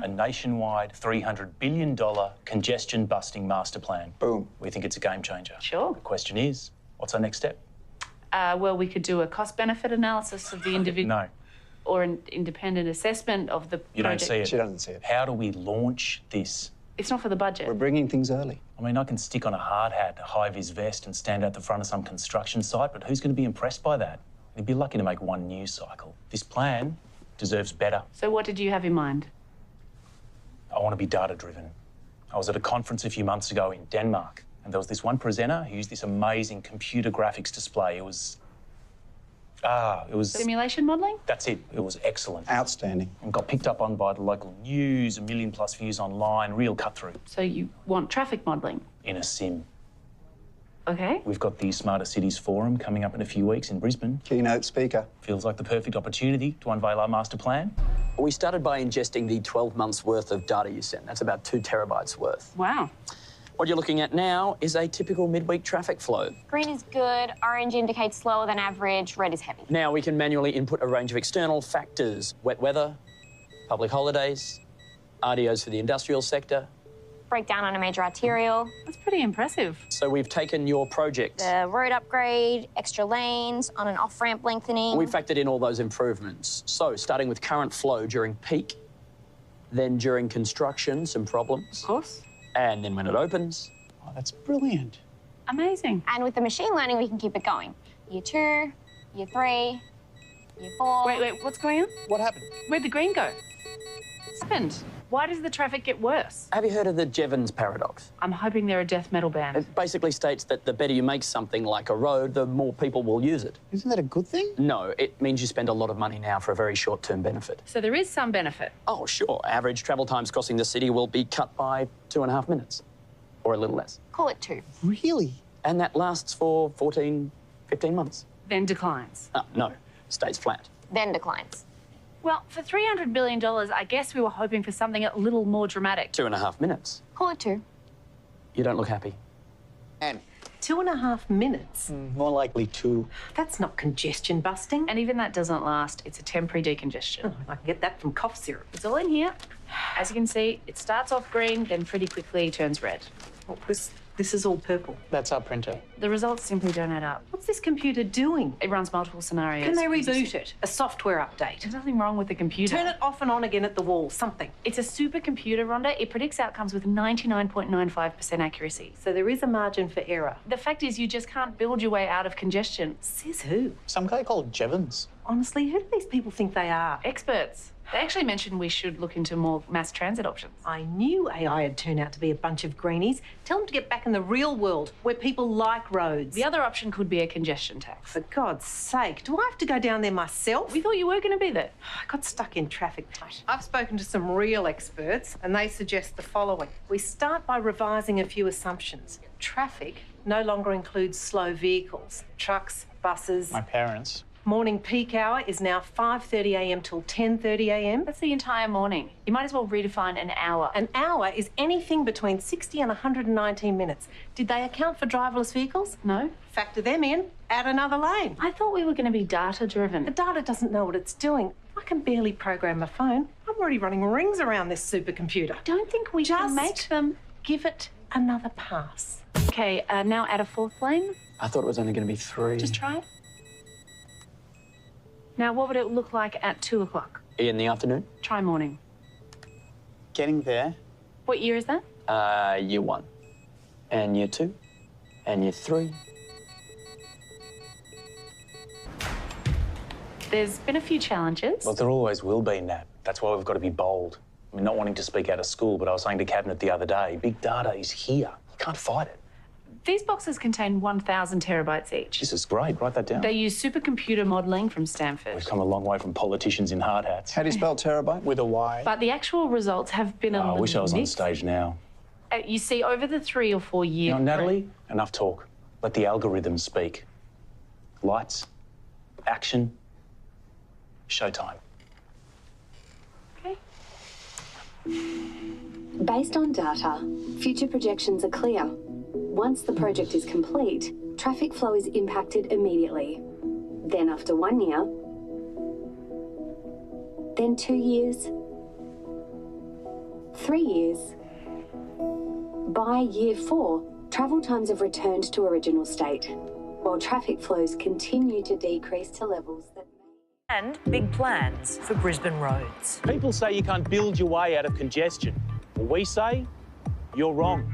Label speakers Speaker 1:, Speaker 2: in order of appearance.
Speaker 1: A nationwide $300 billion congestion-busting master plan.
Speaker 2: Boom.
Speaker 1: We think it's a game changer.
Speaker 3: Sure.
Speaker 1: The question is, what's our next step?
Speaker 3: Well, we could do a cost-benefit analysis of the individual...
Speaker 1: No.
Speaker 3: Or an independent assessment of the project.
Speaker 1: You don't see it.
Speaker 2: She doesn't see it.
Speaker 1: How do we launch this?
Speaker 3: It's not for the budget.
Speaker 2: We're bringing things early.
Speaker 1: I mean, I can stick on a hard hat, a high-vis vest and stand out the front of some construction site, but who's going to be impressed by that? You'd be lucky to make one news cycle. This plan deserves better.
Speaker 3: So what did you have in mind?
Speaker 1: I want to be data-driven. I was at a conference a few months ago in Denmark, and there was this one presenter who used this amazing computer graphics display. It was...
Speaker 3: Simulation modelling?
Speaker 1: That's it. It was excellent.
Speaker 2: Outstanding.
Speaker 1: And got picked up on by the local news, 1 million+ views online, real cut-through.
Speaker 3: So you want traffic modelling?
Speaker 1: In a sim.
Speaker 3: OK.
Speaker 1: We've got the Smarter Cities Forum coming up in a few weeks in Brisbane.
Speaker 2: Keynote speaker.
Speaker 1: Feels like the perfect opportunity to unveil our master plan.
Speaker 4: We started by ingesting the 12 months worth of data you sent. That's about 2 terabytes worth.
Speaker 3: Wow.
Speaker 4: What you're looking at now is a typical midweek traffic flow.
Speaker 5: Green is good, orange indicates slower than average, red is heavy.
Speaker 4: Now we can manually input a range of external factors: wet weather, public holidays, RDOs for the industrial sector.
Speaker 5: Breakdown on a major arterial.
Speaker 3: That's pretty impressive.
Speaker 4: So we've taken your project.
Speaker 5: The road upgrade, extra lanes, on and off ramp lengthening.
Speaker 4: We factored in all those improvements. So starting with current flow during peak, then during construction, some problems.
Speaker 3: Of course.
Speaker 4: And then when it opens.
Speaker 2: Oh, that's brilliant.
Speaker 3: Amazing.
Speaker 5: And with the machine learning, we can keep it going. Year 2, year 3, year 4.
Speaker 3: Wait, what's going on?
Speaker 2: What happened?
Speaker 3: Where'd the green go? What's happened? Why does the traffic get worse?
Speaker 4: Have you heard of the Jevons paradox?
Speaker 3: I'm hoping they're a death metal band.
Speaker 4: It basically states that the better you make something like a road, the more people will use it.
Speaker 2: Isn't that a good thing?
Speaker 4: No, it means you spend a lot of money now for a very short-term benefit.
Speaker 3: So there is some benefit.
Speaker 4: Oh, sure. Average travel times crossing the city will be cut by 2.5 minutes, or a little less.
Speaker 5: Call it 2.
Speaker 2: Really?
Speaker 4: And that lasts for 14, 15 months.
Speaker 3: Then declines.
Speaker 4: No, stays flat.
Speaker 5: Then declines.
Speaker 3: Well, for $300 billion, I guess we were hoping for something a little more dramatic.
Speaker 4: 2.5 minutes.
Speaker 5: Call it 2.
Speaker 4: You don't look happy.
Speaker 2: And
Speaker 6: 2.5 minutes?
Speaker 2: more likely 2.
Speaker 6: That's not congestion busting.
Speaker 3: And even that doesn't last. It's a temporary decongestion.
Speaker 6: Oh, I can get that from cough syrup.
Speaker 3: It's all in here. As you can see, it starts off green, then pretty quickly turns red.
Speaker 6: Oh, this is all purple.
Speaker 2: That's our printer.
Speaker 3: The results simply don't add up.
Speaker 6: What's this computer doing?
Speaker 3: It runs multiple scenarios.
Speaker 6: Can they reboot it? A software update?
Speaker 3: There's nothing wrong with the computer.
Speaker 6: Turn it off and on again at the wall, something.
Speaker 3: It's a supercomputer, Rhonda. It predicts outcomes with 99.95% accuracy.
Speaker 6: So there is a margin for error.
Speaker 3: The fact is you just can't build your way out of congestion.
Speaker 6: Says who?
Speaker 2: Some guy called Jevons.
Speaker 6: Honestly, who do these people think they are?
Speaker 3: Experts. They actually mentioned we should look into more mass transit options.
Speaker 6: I knew AI had turned out to be a bunch of greenies. Tell them to get back in the real world where people like roads.
Speaker 3: The other option could be a congestion tax.
Speaker 6: For God's sake, do I have to go down there myself?
Speaker 3: We thought you were going to be there.
Speaker 6: I got stuck in traffic. I've spoken to some real experts and they suggest the following. We start by revising a few assumptions. Traffic no longer includes slow vehicles, trucks, buses.
Speaker 2: My parents.
Speaker 6: Morning peak hour is now 5:30 a.m. till 10:30 a.m.
Speaker 3: That's the entire morning. You might as well redefine an hour.
Speaker 6: An hour is anything between 60 and 119 minutes. Did they account for driverless vehicles?
Speaker 3: No.
Speaker 6: Factor them in, add another lane.
Speaker 3: I thought we were going to be data-driven.
Speaker 6: The data doesn't know what it's doing. I can barely program a phone. I'm already running rings around this supercomputer.
Speaker 3: I don't think we can make them.
Speaker 6: Give it another pass.
Speaker 3: OK, now add a 4th lane.
Speaker 4: I thought it was only going to be 3.
Speaker 3: Just try it. Now, what would it look like at 2 o'clock?
Speaker 4: In the afternoon?
Speaker 3: Try morning.
Speaker 2: Getting there.
Speaker 3: What year is that?
Speaker 4: Year 1. And year 2. And year 3.
Speaker 3: There's been a few challenges.
Speaker 1: Well, there always will be, Nat. That's why we've got to be bold. I mean, not wanting to speak out of school, but I was saying to Cabinet the other day, big data is here. You can't fight it.
Speaker 3: These boxes contain 1,000 terabytes each.
Speaker 1: This is great. Write that down.
Speaker 3: They use supercomputer modelling from Stanford.
Speaker 1: We've come a long way from politicians in hard hats.
Speaker 2: How do you spell terabyte? With a Y.
Speaker 3: But the actual results have been a little
Speaker 1: I wish I was on
Speaker 3: mixed.
Speaker 1: stage now.
Speaker 3: You see, over the 3 or 4 years...
Speaker 1: You know, Natalie, enough talk. Let the algorithms speak. Lights, action, showtime.
Speaker 3: OK.
Speaker 7: Based on data, future projections are clear. Once the project is complete, traffic flow is impacted immediately. Then after 1 year, then 2 years, 3 years. By year 4, travel times have returned to original state, while traffic flows continue to decrease to levels that...
Speaker 8: And big plans for Brisbane roads.
Speaker 1: People say you can't build your way out of congestion. Well, we say you're wrong.